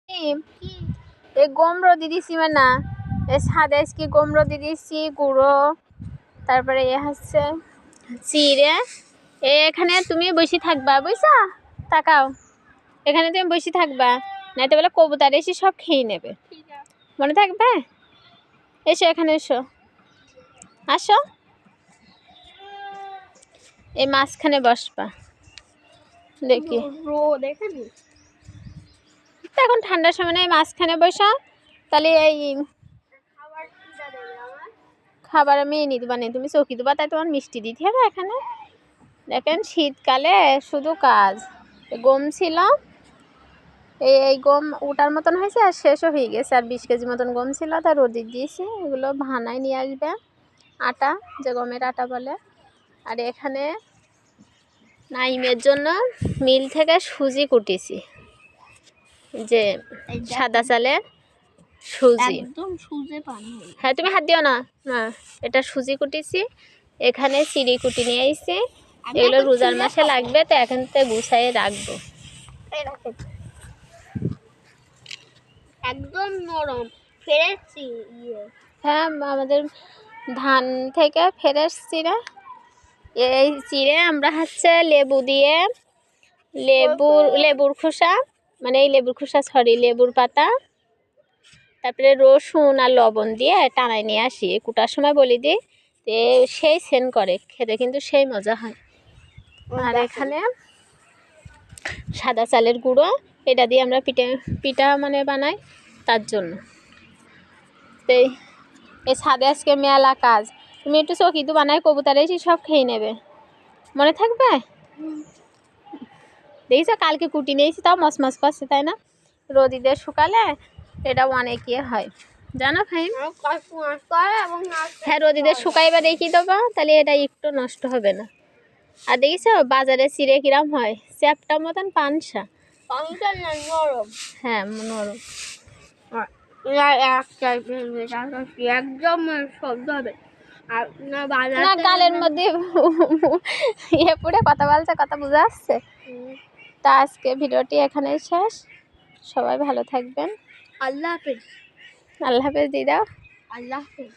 এই গম রোদি দিছি না এই সাদা কি গম রোদি দিছি গুঁড়ো তারপরে এ হচ্ছে চিড়ে এখানে তুমি বসে থাকবা বুঝছা তাকাও এখানে তুমি বসে থাকবা না তো বলে কবুতর এসে সব খেয়ে নেবে মনে থাকবে এসো এখানে এসো আসো এই মাঝখানে বসবা দেখি এখন ঠান্ডার সময় এই মাঝখানে বসা তাহলে এই খাবার আমি এনে দেবা নেই তুমি চৌকি দেবা তাই তোমার মিষ্টি দিতে হবে এখানে দেখেন শীতকালে শুধু কাজ গম ছিল এই গম ওটার মতন হয়েছে আর শেষও হয়ে গেছে আর 20 কেজি মতন গম ছিল তা রোদে দিয়েছি এগুলো ভানায় নিয়ে আসবে আটা যে গমের আটা বলে আর এখানে নাইমের জন্য মিল থেকে সুজি কুটেছি যে সাদা চালের সুজি একদম সুজে পানি হ্যাঁ তুমি হাত দিও না না এটা সুজি কুটেছি এখানে চিড়ি কুটি নিয়ে আইছি এগুলো রোজার মাসে লাগবে তো এখান থেকে গুছাইয়ে রাখবো একদম নরম ফ্রেশ হ্যাঁ আমাদের ধান থেকে ফ্রেশ চিড়ে এই চিড়ে আমরা হচ্ছে লেবু দিয়ে লেবুর খোসা মানে এই লেবুর খোসা লেবুর পাতা তারপরে রসুন আর লবণ দিয়ে টানায় নিয়ে আসি কুটার সময় বলি দিই সেই সেন করে খেতে কিন্তু সেই মজা হয় আর এখানে সাদা চালের গুঁড়ো এটা দিয়ে আমরা পিঠা মানে বানাই তার জন্য এই ছাদে আজকে মেলা কাজ তুমি একটু চৌকি তো বানাই কবুতর এসে সব খেয়ে নেবে মনে থাকবে দেখিস কালকে কুটি নিয়েছি তাও মসমস করছে তাই না রোদিতে শুকালে এটা অনেক ইয়ে হয় জানো ভাই হ্যাঁ রোদিতে শুকাইবা রেখে দেবো তাহলে এটা একটু নষ্ট হবে না আর দেখিস বাজারে চিড়ে কিরাম হয় চ্যাপটা মতন পানসা হ্যাঁ নরম একদম শব্দ হবে আর না গালের মধ্যে ইয়ে পড়ে কথা বলছে কথা বোঝা যাচ্ছে তা আজকে ভিডিওটি এখানে শেষ সবাই ভালো থাকবেন আল্লাহ হাফেজ আল্লাহ হাফেজ দিয়ে দাও আল্লাহ হাফেজ